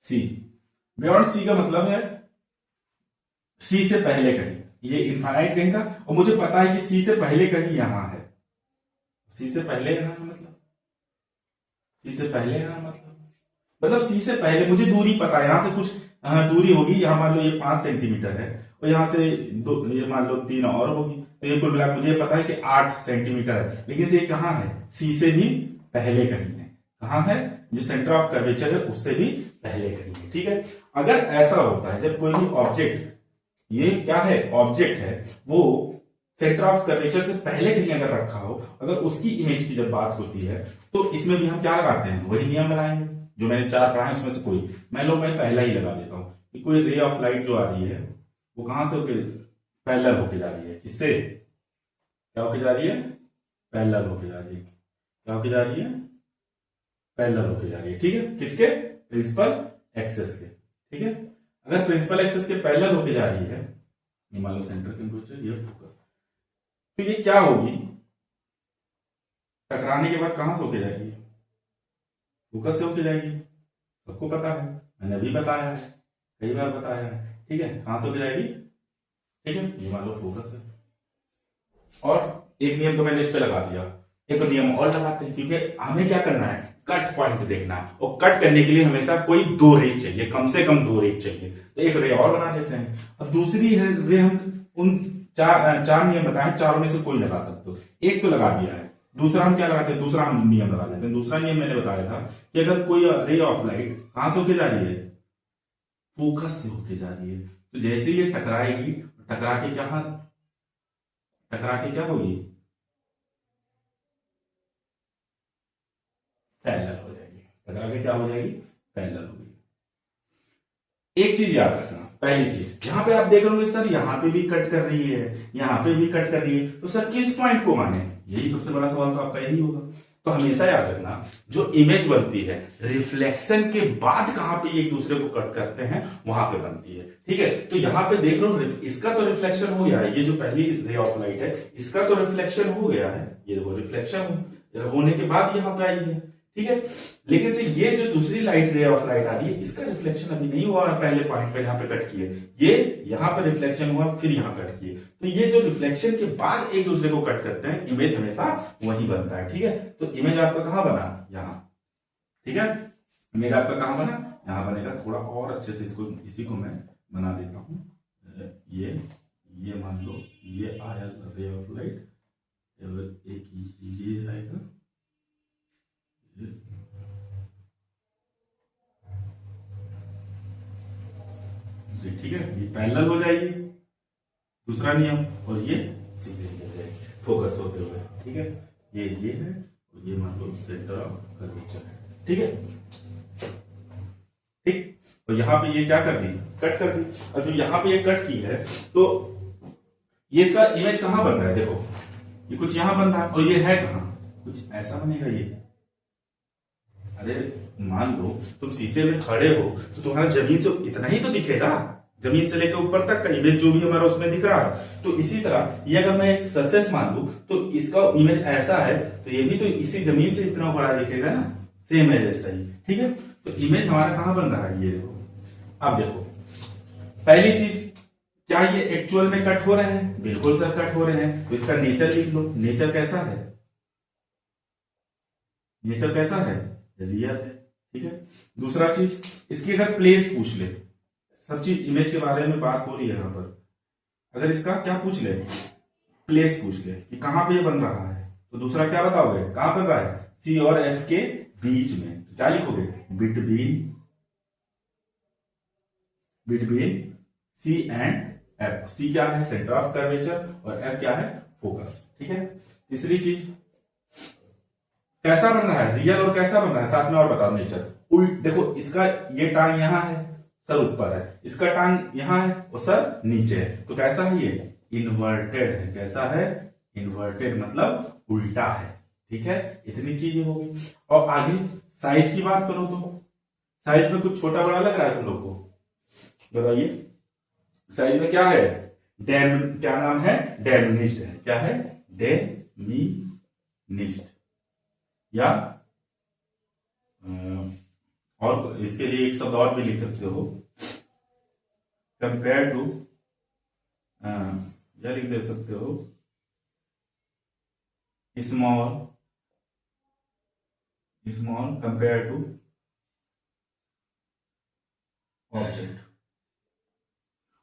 A: C, beyond C का मतलब है सी से पहले कहीं, ये इनफाइनाइट कहीं था और मुझे पता है कि सी से पहले कहीं यहां है, सी से पहले यहां मतलब, सी से पहले यहां मतलब सी से पहले मुझे दूरी पता है, यहां से कुछ दूरी होगी, यहां मान लो ये 5 सेंटीमीटर है और यहां से ये मान लो 3 और होगी, तो ये कुल मिला मुझे पता है कि 8 सेंटीमीटर है, लेकिन ये कहां है, सी से भी पहले कहीं है, कहां है, जो सेंटर ऑफ कर्वेचर है उससे भी पहले कहीं है, ठीक है। अगर ऐसा होता है जब कोई भी ऑब्जेक्ट, ये क्या है ऑब्जेक्ट है, वो सेंटर ऑफ कर्वेचर से पहले कहीं अगर रखा हो, अगर उसकी इमेज की जब बात होती है तो इसमें भी हम क्या लगाते हैं, वही नियम लगाएंगे जो मैंने 4 पढ़ा है उसमें से कोई, मान लो मैं पहला ही लगा देता हूं कि कोई रे ऑफ लाइट जो आ रही है वो कहां से होके पैरेलल होके जा रही है, इससे क्या होके जा रही है, पैरेलल होके जा रही है, क्या होके जा रही है, पैरेलल होके जा रही है, ठीक है। किसके, प्रिंसिपल एक्सेस के, ठीक है। अगर प्रिंसिपल एक्सेस के पैरेलल होके जा रही है, ये मान लो सेंटर टेम्परेचर, ये फोकस, तो ये क्या होगी, टकराने के बाद कहां से होके जाएगी, फोकस से होके जाएगी, सबको पता है, मैंने अभी बताया है, कई बार बताया है, ठीक है। कहां से होके जाएगी, ठीक है, ये मान लो फोकस है। और एक नियम तो मैंने इस पे लगा दिया, एक नियम और लगाते हैं, क्योंकि हमें क्या करना है, कट पॉइंट देखना है, और कट करने के लिए हमेशा कोई 2 रेज चाहिए, कम से कम 2 रेज चाहिए, तो एक रे और बना देते हैं। अब दूसरी रे हम उन चार नियम बताए, चारों में से कोई लगा सकते हो, एक तो लगा दिया है, दूसरा हम क्या लगाते हैं, दूसरा हम नियम लगा देते हैं। दूसरा नियम मैंने बताया था कि अगर कोई रे ऑफ लाइट कहां से होके जा रही है, फोकस से होके जा रही है, तो जैसे ये टकराएगी, टकरा के क्या होगी, पैरेलल हो जाएगी, टकरा के क्या हो जाएगी, पैरेलल होगी। एक चीज याद रखना, पहली चीज यहां पे आप देख रहे हो सर यहां पे भी कट कर रही है, यहां पे भी कट कर रही है, तो सर किस पॉइंट को माने, यही सबसे बड़ा सवाल तो आपका यही होगा। तो हमेशा याद रखना जो इमेज बनती है रिफ्लेक्शन के बाद कहां पे एक दूसरे को कट करते हैं वहां पे बनती है, ठीक है। तो यहां पे देख लो इसका तो रिफ्लेक्शन हो गया है, ये जो पहली रे ऑफ लाइट है इसका तो रिफ्लेक्शन हो गया है, ये देखो रिफ्लेक्शन होने के बाद यहां पे आई है, ठीक है। लेकिन से ये जो दूसरी लाइट रे ऑफ लाइट आ रही है, इसका रिफ्लेक्शन अभी नहीं हुआ पहले पॉइंट पे जहां पे कट किए, ये यहां पे रिफ्लेक्शन हुआ फिर यहां कट किए। तो ये जो रिफ्लेक्शन के बाद एक दूसरे को कट करते हैं, इमेज हमेशा वही बनता है। ठीक है, तो इमेज आपका कहां बना, यहां। ठीक है, इमेज आपका कहां बना, यहां बनेगा। थोड़ा और अच्छे से इसको, इसी को मैं बना देता हूं। ये मान लो ये आया रे ऑफ लाइट, एक ये आएगा, ठीक है, ये पैरेलल हो जाएगी, दूसरा नियम, और ये सीधे हो जाएगी फोकस होते हुए। ठीक है, ये है, और ये मान लो सेंटर ऑफ कर्वेचर है। ठीक है, ठीक। और यहां पे ये क्या कर दी, कट कर दी। और जो यहां पे ये कट की है, तो ये इसका इमेज कहां बन रहा है, देखो ये कुछ यहां बन रहा है, और ये है कहां, कुछ ऐसा बनेगा ये। अरे मान लो तुम शीशे में खड़े हो, तो तुम्हारा जमीन से इतना ही तो दिखेगा, जमीन से लेकर ऊपर तक का इमेज जो भी हमारा उसमें दिख रहा है। तो इसी तरह ये अगर मैं एक सरफेस मान लू, तो इसका इमेज ऐसा है, तो ये भी तो इसी जमीन से इतना बड़ा दिखेगा ना, सेम है जैसा ही। ठीक है, तो इमेज हमारा कहां बन रहा है, ये देखो। अब देखो पहली चीज, क्या ये एक्चुअल में कट हो रहे हैं, बिल्कुल सर कट हो रहे हैं। तो इसका नेचर लिख लो, नेचर कैसा है, नेचर कैसा है, रियल है। ठीक है, दूसरा चीज, इसकी अगर प्लेस पूछ ले, सब चीज इमेज के बारे में बात हो रही है यहां पर, अगर इसका क्या पूछ ले, प्लेस पूछ ले कि कहां पे ये बन रहा है, तो दूसरा क्या बताओगे, कहां बन रहा है, सी और एफ के बीच में। तो क्या लिखोगे, between, between C and F. C क्या है, सेंटर ऑफ कर्वेचर, और एफ क्या है, फोकस। ठीक है, तीसरी चीज, कैसा बन रहा है, रियल और कैसा बन रहा है, साथ में और बताओ नेचर। उल्ट देखो, इसका ये टांग यहां है, सर ऊपर है, इसका टांग यहां है और सर नीचे है। तो कैसा है ये, इन्वर्टेड है। कैसा है, इन्वर्टेड, मतलब उल्टा है। ठीक है, इतनी चीजें हो गई। और आगे साइज की बात करो, तो साइज में कुछ छोटा बड़ा लग रहा है तुम लोग को, बताइए। साइज में क्या है, क्या नाम है, डेमिनिश्ड है। क्या है, डेमिनिश्ड, या और इसके लिए एक शब्द और भी लिख सकते हो, कंपेयर टू, या लिख दे सकते हो small, small compare to object.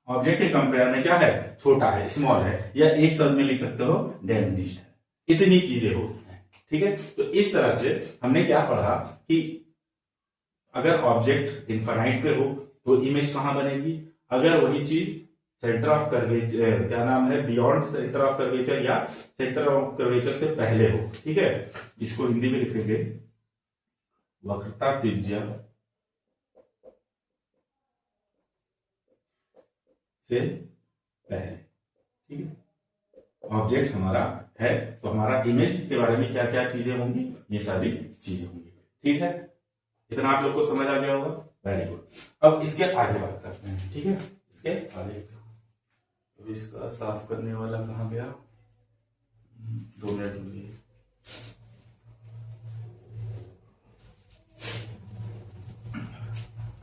A: Object के कंपेयर में क्या है, छोटा है, स्मॉल है, या एक शब्द में लिख सकते हो डेमिनिश्ड है। इतनी चीजें होती हैं। ठीक है, तो इस तरह से हमने क्या पढ़ा कि अगर ऑब्जेक्ट इनफाइनाइट पे हो तो इमेज कहां बनेगी, अगर वही चीज सेंटर ऑफ कर्वेचर, क्या नाम है, बियॉन्ड सेंटर ऑफ कर्वेचर या सेंटर ऑफ कर्वेचर से पहले हो। ठीक है, इसको हिंदी में लिखेंगे वक्रता त्रिज्या से पहले। ठीक है, ऑब्जेक्ट हमारा है, तो हमारा इमेज के बारे में क्या क्या चीजें होंगी, ये सारी चीजें होंगी। ठीक है, इतना आप लोग को समझ आ गया होगा, वेरी गुड। अब इसके आगे बात करते हैं। ठीक है, इसके आगे, तो इसका साफ करने वाला कहां गया, 2 मिनट रुकिए।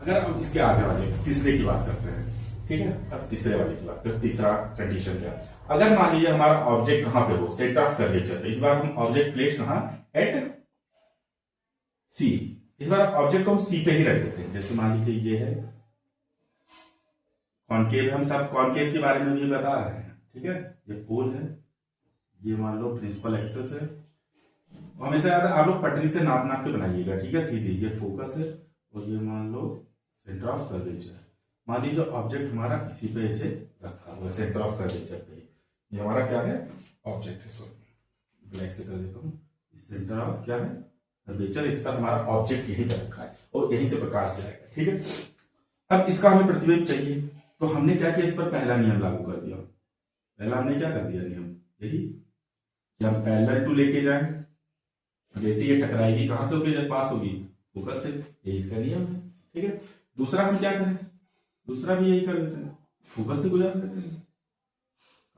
A: अगर हम इसके आगे वाले तीसरे की बात करते हैं, ठीक है, अब तीसरे वाले की बात करते हैं। तीसरा कंडीशन क्या, अगर मान लीजिए हमारा ऑब्जेक्ट कहां पे हो, सेंटर ऑफ कर्वेचर, तो इस बार हम ऑब्जेक्ट प्लेस कहां, एट सी। इस बार ऑब्जेक्ट को हम सी पे ही रख देते हैं। जैसे मान लीजिए ये है कॉनकेव, हम सब कॉनकेव के बारे में भी बता रहे हैं। ठीक है, ये पोल है, ये मान लो प्रिंसिपल एक्सेस है। हमेशा याद है, आप लोग पटरी से नाप नाप के बनाइएगा। ठीक है, सीधी, ये फोकस है, और ये मान लो सेंटर ऑफ कर्वेचर। मान लीजिए ऑब्जेक्ट हमारा इसी पे ऐसे रखा हुआ, सेंटर ऑफ कर्वेचर पे। ये हमारा क्या है, ऑब्जेक्ट है, सॉरी ब्लैक से कर देता हूं, सेंटर ऑफ क्या है, कर्वेचर। इस पर हमारा ऑब्जेक्ट यहीं पे रखा है, और यहीं से प्रकाश जाएगा। ठीक है, अब इसका हमें प्रतिबिंब चाहिए, तो हमने क्या किया, इस पर पहला नियम लागू कर दिया। पहला हमने क्या कर दिया नियम, यही कि हम पैरेलल टू लेके जाए, जैसे ये टकराएगी कहां से होगी, पास होगी, फोकस से, यही इसका नियम है। ठीक है, दूसरा हम क्या करें, दूसरा भी यही कर देते हैं, फोकस से गुजार देते हैं।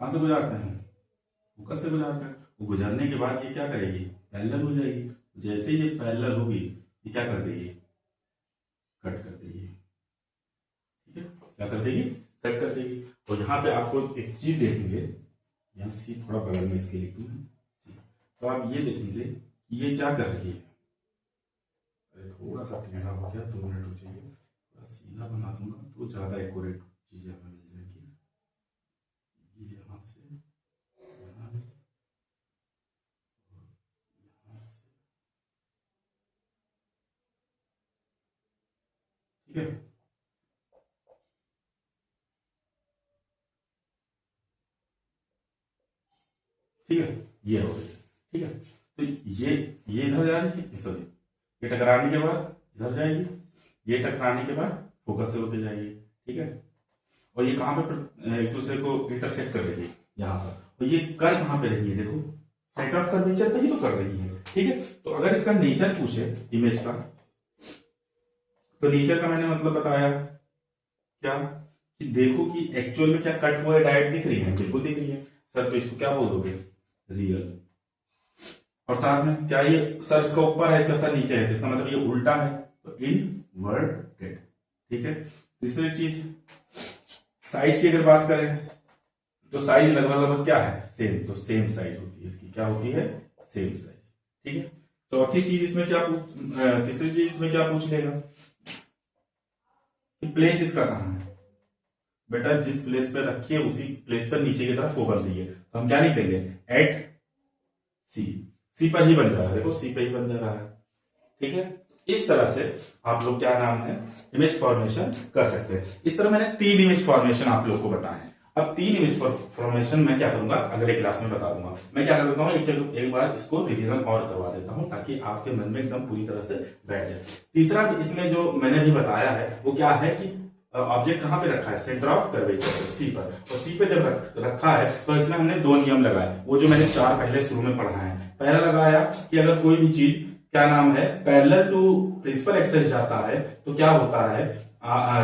A: कहां से गुजारते हैं, फोकस से गुजारते हैं। वो गुजरने के बाद ये क्या करेगी, पैरेलल हो जाएगी। जैसे ये पैरेलल होगी ये क्या कर देगी, कट कर देगी। ठीक है, क्या कर देगी, कट कर देगी। और यहाँ पे आपको एक चीज देखेंगे, यहाँ सी थोड़ा बगल में इसके लिख दूं, तो आप ये देखेंगे कि ये क्या कर रही है। अरे थोड़ा सा टेढ़ा हो गया, 2 मिनट हो जाएगा, थोड़ा सीधा बना दूंगा तो ज्यादा एक्यूरेट चीजें हमें मिल जाएगी। ये यहाँ से यहाँ, यहाँ से, ठीक है। ठीक है, ये हो गई। ठीक है, तो ये इधर जा रही है, सॉरी ये टकराने के बाद इधर जाएगी, ये टकराने के बाद फोकस से होके जाएगी। ठीक है, और ये कहां पे एक दूसरे को इंटरसेक्ट कर रही है, यहाँ पर। और ये कर कहां पे रही है, देखो सेंटर ऑफ कर्वेचर पे ही तो कर रही है। ठीक है, तो अगर इसका नेचर पूछे इमेज का, तो नेचर का मैंने मतलब बताया क्या, कि देखो कि एक्चुअल में क्या कट हुआ है, डायरेक्ट दिख रही है, बिल्कुल दिख रही है सर, तो इसको क्या बोल दोगे, रियल। और साथ में क्या ये सर इसका ऊपर है, इसका सर नीचे है, तो इसका मतलब ये उल्टा है, तो इनवर्टेड। ठीक है, तीसरी चीज साइज की अगर बात करें, तो साइज लगभग क्या है, सेम, तो सेम साइज होती है इसकी, क्या होती है, सेम साइज। ठीक है, चौथी चीज इसमें क्या तीसरी चीज इसमें क्या पूछ लेगा, कि प्लेस इसका कहां है। बेटा जिस प्लेस पे रखिए उसी प्लेस पर नीचे की तरफ फोकस दीजिए, तो हम क्या लिख देंगे, एट सी, सी पर ही बन जा रहा है, देखो सी पर ही बन जा रहा है। ठीक है, इस तरह से आप लोग क्या नाम है, इमेज फॉर्मेशन कर सकते हैं। इस तरह मैंने 3 इमेज फॉर्मेशन आप लोग को बताए हैं। अब 3 इमेज फॉर्मेशन मैं क्या करूंगा, अगले क्लास में बता दूंगा। मैं क्या कर देता हूँ, एक बार इसको रिवीजन और करवा देता हूँ, ताकि आपके मन में एकदम पूरी तरह से बैठ जाए। तीसरा इसमें जो मैंने भी बताया है वो क्या है, कि ऑब्जेक्ट कहां पे रखा है, सेंटर ऑफ कर्वेचर पर, सी पर। और सी पे जब रखा है तो इसमें हमने 2 नियम लगाए, वो जो मैंने 4 पहले शुरू में पढ़ा है। पहला लगाया कि अगर कोई भी चीज क्या नाम है, पैरेलल टू प्रिंसिपल एक्सिस जाता है, तो क्या होता है,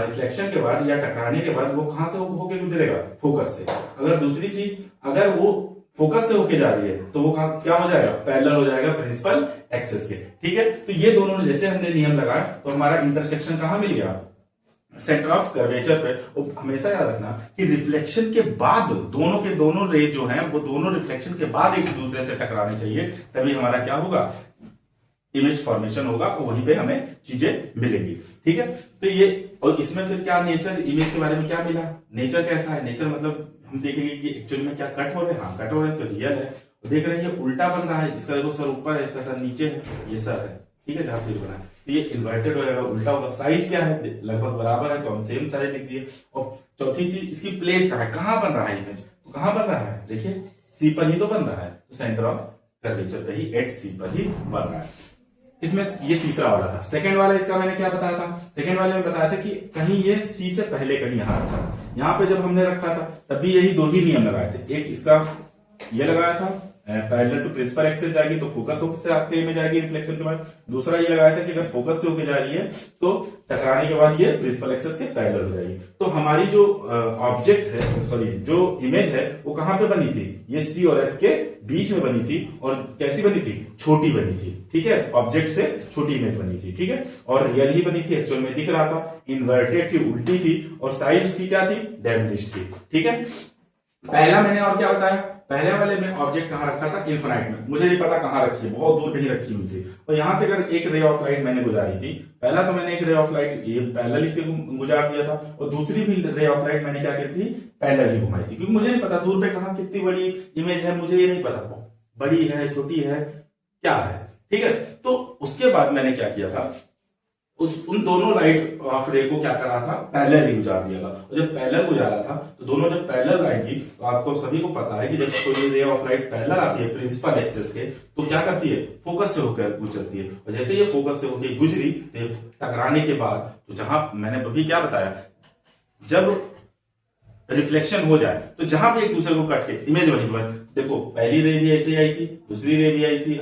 A: रिफ्लेक्शन के बाद या टकराने के बाद वो कहां से होके गुजरेगा, फोकस से। अगर दूसरी चीज, अगर वो फोकस से होके जा रही है, तो वो क्या हो जाएगा, पैरेलल हो जाएगा प्रिंसिपल एक्सिस के। ठीक है, तो ये दोनों जैसे हमने नियम लगाया, तो हमारा इंटरसेक्शन कहां मिल गया, सेंटर ऑफ कर्वेचर पे। और हमेशा याद रखना कि रिफ्लेक्शन के बाद दोनों के दोनों रे जो हैं, वो दोनों रिफ्लेक्शन के बाद एक दूसरे से टकराने चाहिए, तभी हमारा क्या होगा, इमेज फॉर्मेशन होगा, और वहीं पे हमें चीजें मिलेंगी। ठीक है, तो ये, और इसमें फिर क्या नेचर, इमेज के बारे में क्या मिला, नेचर कैसा है, नेचर मतलब हम देखेंगे कि एक्चुअल में क्या कट हो रहे हैं, हाँ कट हो रहे हैं तो रियल है। देख रहे हैं ये उल्टा बन रहा है, इसका देखो सर ऊपर है, इसका सर नीचे है, ये सर है। ठीक है, जहां फिर बना है, तो ये इन्वर्टेड हो जाएगा, उल्टा होगा। साइज क्या है, लगभग बराबर है, तो हम सेम साइज लिख दिए। और चौथी चीज, इसकी प्लेस कहां है, कहां बन रहा है इमेज, तो कहां बन रहा है, देखिए सी पर ही तो बन रहा है, तो सेंटर ऑफ कर्वेचर पे ही, एट सी पर ही बन रहा है। इसमें ये तीसरा वाला था। सेकंड वाला इसका मैंने क्या बताया था, सेकंड वाले में बताया था कि कहीं ये सी से पहले कहीं यहां रखा था, यहां पे जब हमने रखा था तब भी यही 2 ही नियम लगाए थे। एक इसका ये लगाया था, पैरेलल टू प्रिंसिपल एक्सिस जाएगी तो फोकस से आपके इमेज आएगी रिफ्लेक्शन के बाद। दूसरा ये लगाया था कि अगर फोकस से होके जा रही है तो टकराने के बाद ये प्रिंसिपल एक्सिस के पैरेलल हो जाएगी। तो हमारी जो ऑब्जेक्ट है, सॉरी जो इमेज है, वो कहां पे बनी थी, ये सी और एफ के बीच में बनी थी, और कैसी बनी थी, छोटी बनी थी। ठीक है, ऑब्जेक्ट से छोटी इमेज बनी थी। ठीक है, और रियल ही बनी थी, एक्चुअल में दिख रहा था, इन्वर्टेड थी, उल्टी थी, और साइज उसकी क्या थी, डैमिनिश थी। ठीक है, पहला मैंने और क्या बताया, पहले वाले में ऑब्जेक्ट कहां रखा था, इन्फिनाइट में, मुझे नहीं पता कहां रखी है, बहुत दूर कहीं रखी हुई थी, और यहां से अगर एक रे ऑफ लाइट मैंने गुजारी थी, पहला तो मैंने एक रे ऑफ लाइट ये पैरेलल से गुजार दिया था, और दूसरी भी रे ऑफ लाइट मैंने क्या की थी, पैरेलल ही घुमाई थी, क्योंकि मुझे नहीं पता दूर पे कहां कितनी बड़ी इमेज है, मुझे ये नहीं पता, बड़ी है छोटी है क्या है। ठीक है, तो उसके बाद मैंने क्या किया था, उन दोनों लाइट ऑफ रे को क्या करा था, पैरेलल ही गुजार दिया था। और जब पैरेलल गुजारा था तो दोनों जब पैरेलल आएंगी, तो आपको सभी को पता है कि जब कोई रे ऑफ लाइट पैरेलल आती है प्रिंसिपल एक्सिस के, तो क्या करती है, फोकस से होकर गुजरती है। और जैसे ये फोकस से होकर गुजरी, टकराने के बाद, तो जहां मैंने अभी क्या बताया, जब रिफ्लेक्शन हो जाए तो जहां भी एक दूसरे को कट के इमेज वहीं पर, देखो पहली रे भी ऐसे आई थी, दूसरी रे भी आई थी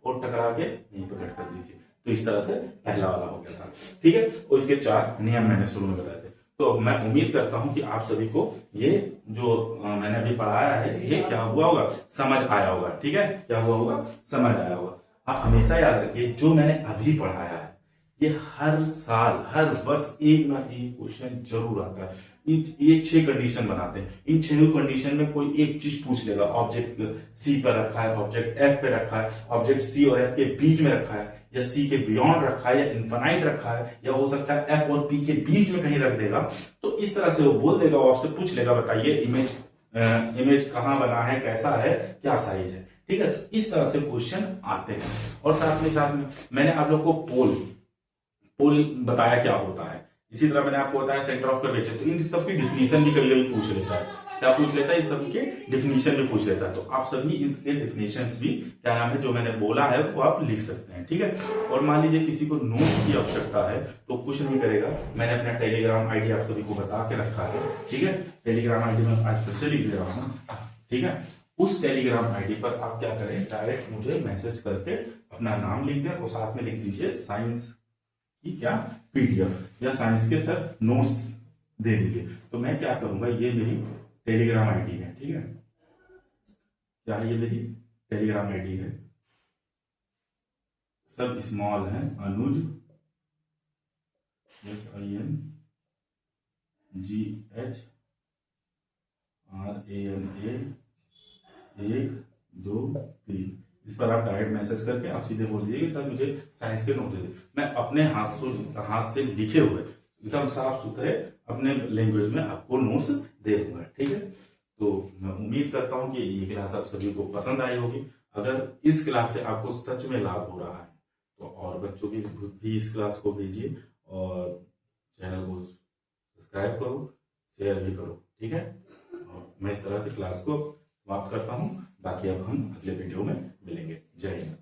A: और टकरा के यहीं पर कट कर दी थी। तो इस तरह से पहला वाला हो गया था। ठीक है, और इसके 4 नियम मैंने शुरू में बताए थे। तो मैं उम्मीद करता हूं कि आप सभी को ये जो मैंने अभी पढ़ाया है, ये क्या हुआ होगा, समझ आया होगा। ठीक है, क्या हुआ होगा, समझ आया होगा। आप हमेशा याद रखिए जो मैंने अभी पढ़ाया है ये हर साल हर वर्ष एक ना एक क्वेश्चन जरूर आता है। ये 6 कंडीशन बनाते हैं, इन 6 कंडीशन में कोई एक चीज पूछ लेगा। ऑब्जेक्ट सी पर रखा है, ऑब्जेक्ट एफ पे रखा है, ऑब्जेक्ट सी और एफ के बीच में रखा है, या सी के बियॉन्ड रखा है, या इन्फानाइट रखा है, या हो सकता है एफ और पी के बीच में कहीं रख देगा। तो इस तरह से वो बोल देगा, वो आपसे पूछ लेगा बताइए इमेज कहाँ बना है, कैसा है, क्या साइज है। ठीक है, तो इस तरह से क्वेश्चन आते हैं। और साथ में मैंने आप लोग को पोल बताया क्या होता है, इसी तरह मैंने आपको बताया सेंटर ऑफ कर्वेचर। तो इन सब की डिफिनीशन भी कभी कभी पूछ लेता है। क्या पूछ लेता है? इन सब के डिफिनीशन भी पूछ लेता है। तो आप सभी इसके डिफिनीशंस भी क्या नाम है जो मैंने बोला है वो आप लिख सकते हैं। ठीक है, और मान लीजिए किसी को नोट्स की आवश्यकता है तो कुछ नहीं करेगा, मैंने अपना टेलीग्राम आईडी आप सभी को बता के रखा है। ठीक है, टेलीग्राम आईडी में आज फिर से लिख दे रहा हूँ। ठीक है, उस टेलीग्राम आईडी पर आप क्या करें, डायरेक्ट मुझे मैसेज करके अपना नाम लिख दें और साथ में लिख दीजिए साइंस की क्या पीडीएफ या साइंस के सर नोट्स दे दीजिए। तो मैं क्या करूंगा, ये मेरी टेलीग्राम आईडी है। ठीक है, क्या है, ये मेरी टेलीग्राम आईडी है, सब स्मॉल है, अनुज SINGHRANA 1 2 3। इस पर आप डायरेक्ट मैसेज करके आप सीधे बोल दीजिए कि सर मुझे साइंस के नोट दे दे। मैं अपने हाथ से लिखे हुए एकदम साफ सुथरे अपने लैंग्वेज में आपको नोट्स दे दूंगा। ठीक है, तो मैं उम्मीद करता हूं कि ये क्लास आप सभी को पसंद आई होगी। अगर इस क्लास से आपको सच में लाभ हो रहा है तो और बच्चों की भी इस क्लास को भेजिए और चैनल को सब्सक्राइब करो, शेयर भी करो। ठीक है, और मैं इस तरह से क्लास को समाप्त करता हूं। बाकी अब हम अगले वीडियो में मिलेंगे। जय हिंद।